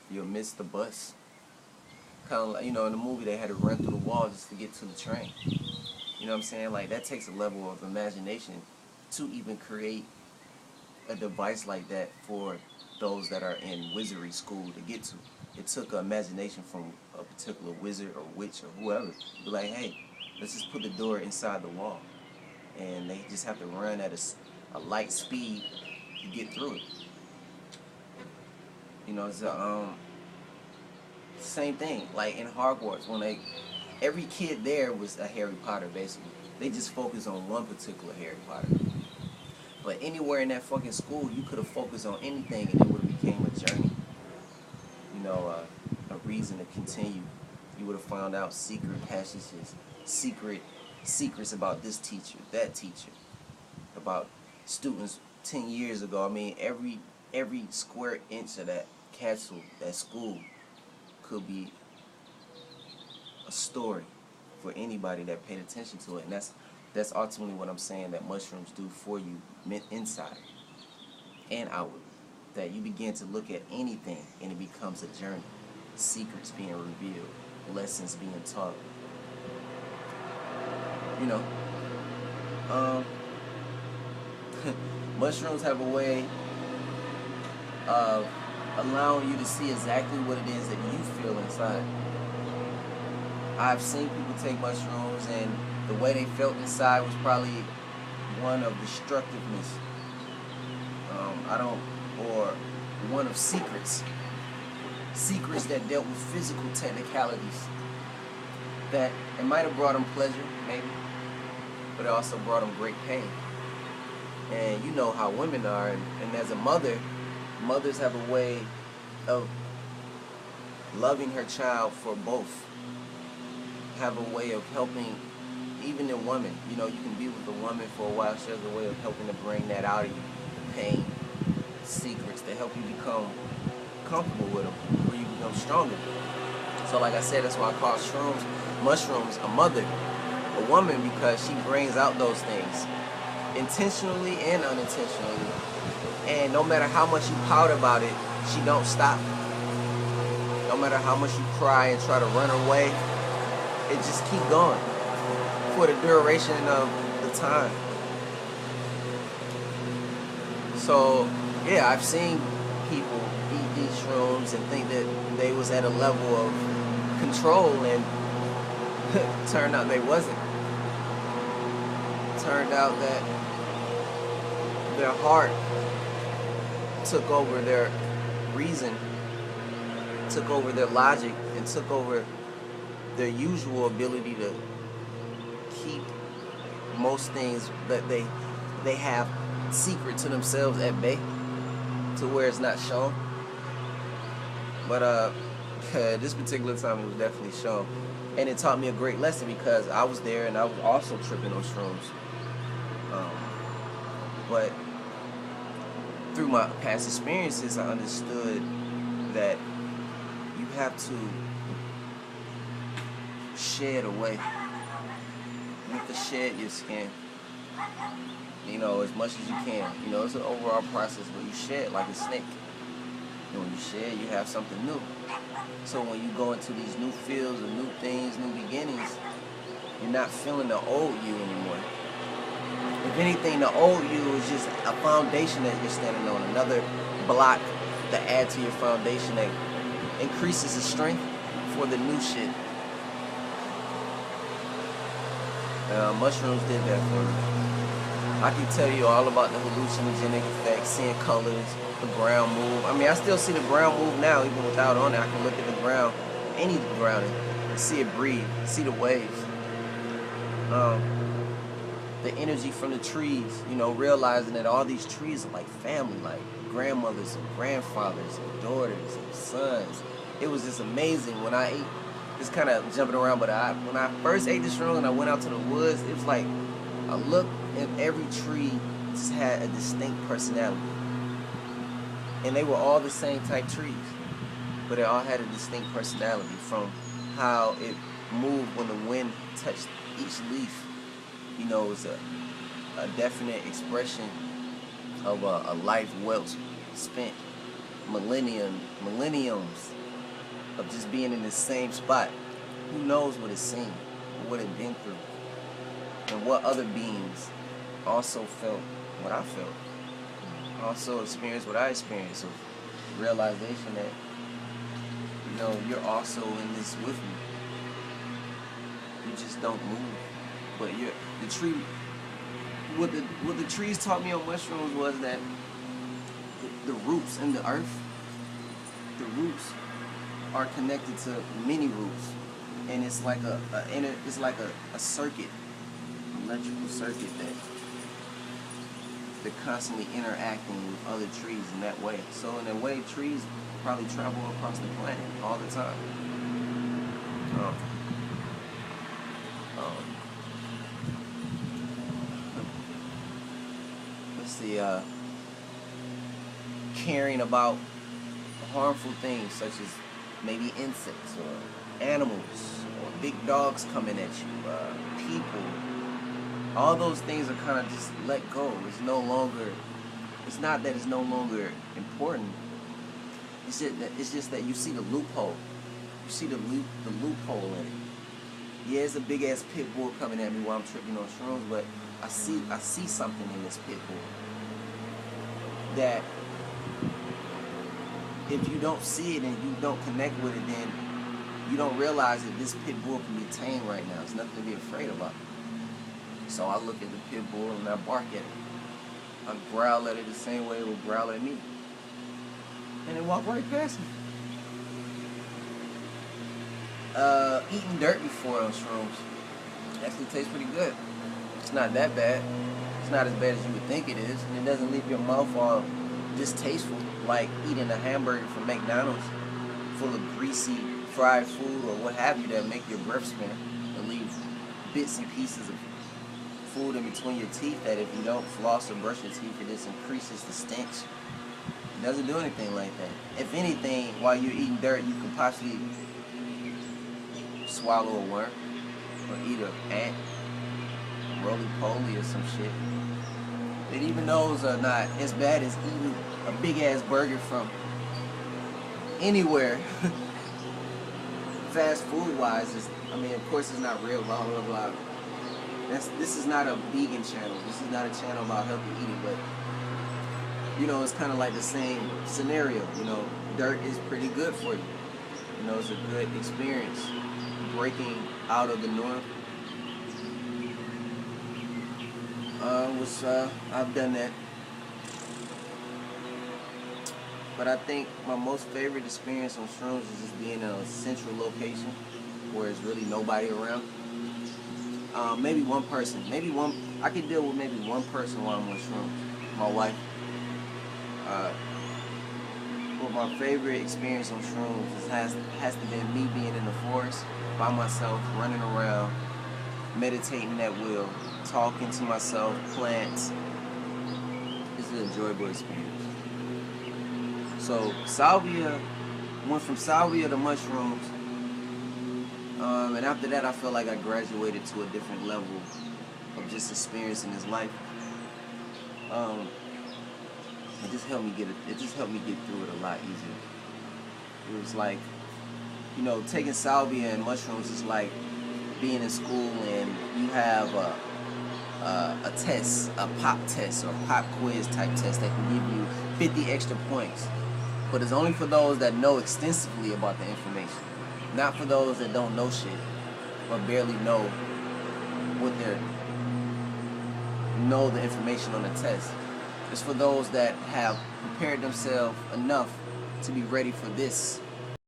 You'll miss the bus. Kind of like, in the movie they had to run through the wall just to get to the train. You know what I'm saying? Like, that takes a level of imagination to even create a device like that for those that are in wizardry school to get to. It took an imagination from a particular wizard or witch or whoever. Be like, hey, let's just put the door inside the wall. And they just have to run at a light speed to get through it. It's same thing. Like in Hogwarts, every kid there was a Harry Potter, basically. They just focused on one particular Harry Potter. But anywhere in that fucking school, you could have focused on anything and it would have became a journey. A reason to continue. You would have found out secret passages, secrets about this teacher, that teacher, about students 10 years ago. I mean, every square inch of that castle, that school, could be a story for anybody that paid attention to it. And that's ultimately what I'm saying that mushrooms do for you, inside and outward. That you begin to look at anything and it becomes a journey. Secrets being revealed, lessons being taught. Mushrooms have a way of allowing you to see exactly what it is that you feel inside. I've seen people take mushrooms and the way they felt inside was probably one of destructiveness. Or one of secrets that dealt with physical technicalities. That it might have brought them pleasure, maybe, but it also brought them great pain. And you know how women are, and as a mother, mothers have a way of loving her child for both. Have a way of helping, even in women. You can be with a woman for a while. She has a way of helping to bring that out of you, the pain, secrets that help you become comfortable with them, where you become stronger. So like I said, that's why I call mushrooms a mother, a woman, because she brings out those things intentionally and unintentionally. And no matter how much you pout about it, she don't stop. No matter how much you cry and try to run away, it just keep going for the duration of the time. So yeah, I've seen people eat these shrooms and think that they was at a level of control, and turned out they wasn't. Turned out that their heart took over their reason, took over their logic, and took over their usual ability to keep most things that they have secret to themselves at bay, to where it's not shown. But this particular time it was definitely shown, and it taught me a great lesson because I was there and I was also tripping on shrooms. But through my past experiences, I understood that you have to shed away. You have to shed your skin, as much as you can. It's an overall process, but you shed like a snake. And when you shed, you have something new. So when you go into these new fields and new things, new beginnings, you're not feeling the old you anymore. If anything, the old you is just a foundation that you're standing on, another block to add to your foundation that increases the strength for the new shit. Mushrooms did that for me. I can tell you all about the hallucinogenic effects, seeing colors, the ground move. I mean, I still see the ground move now, even without on it. I can look at the ground, any ground, and see it breathe, see the waves. The energy from the trees, realizing that all these trees are like family, like grandmothers and grandfathers and daughters and sons. It was just amazing when I ate, just kind of jumping around, but when I first ate this shrooms and I went out to the woods, it was like I looked and every tree just had a distinct personality. And they were all the same type trees, but they all had a distinct personality from how it moved when the wind touched each leaf. It was a definite expression of a life well spent, millenniums of just being in the same spot. Who knows what it's seen, what it's been through, and what other beings also felt what I felt. Also experienced what I experienced, of realization that, you know, you're also in this with me. You just don't move. But the tree, what the trees taught me on mushrooms was that the roots in the earth, the roots are connected to many roots, and it's like a circuit, electrical circuit that they're constantly interacting with other trees in that way. So in that way, trees probably travel across the planet all the time. Let's see, caring about harmful things such as maybe insects or animals or big dogs coming at you, people. All those things are kind of just let go. It's not that it's no longer important. It's just that you see the loophole. You see the loophole in it. Yeah, it's a big ass pit bull coming at me while I'm tripping on shrooms, but I see something in this pit bull that if you don't see it and you don't connect with it, then you don't realize that this pit bull can be tamed right now. It's nothing to be afraid about. So I look at the pit bull and I bark at it. I growl at it the same way it would growl at me. And it walk right past me. Eating dirt before on shrooms actually tastes pretty good. It's not that bad. It's not as bad as you would think it is, and it doesn't leave your mouth all distasteful like eating a hamburger from McDonald's full of greasy fried food or what have you that make your breath smell and leave bits and pieces of food in between your teeth that if you don't floss or brush your teeth, it just increases the stench. It doesn't do anything like that. If anything, while you're eating dirt, you could possibly swallow a worm or eat an ant, roly-poly or some shit. And even those are not as bad as eating a big-ass burger from anywhere. Fast food-wise, of course it's not real, blah, blah, blah. This is not a vegan channel. This is not a channel about healthy eating, but, you know, it's kind of like the same scenario. You know, dirt is pretty good for you. You know, it's a good experience breaking out of the norm. I've done that. But I think my most favorite experience on shrooms is just being in a central location where there's really nobody around. Maybe one person. I could deal with maybe one person while I'm on shrooms. My wife. But my favorite experience on shrooms has to be me being in the forest by myself, running around, meditating at will, talking to myself, plants. It's an enjoyable experience. So salvia, went from salvia to mushrooms, and after that I felt like I graduated to a different level of just experiencing this life. It just helped me get through it a lot easier. It was like, you know, taking salvia and mushrooms is like being in school and you have a test, a pop test or pop quiz type test that can give you 50 extra points. But it's only for those that know extensively about the information. Not for those that don't know shit or barely know the information on the test. It's for those that have prepared themselves enough to be ready for this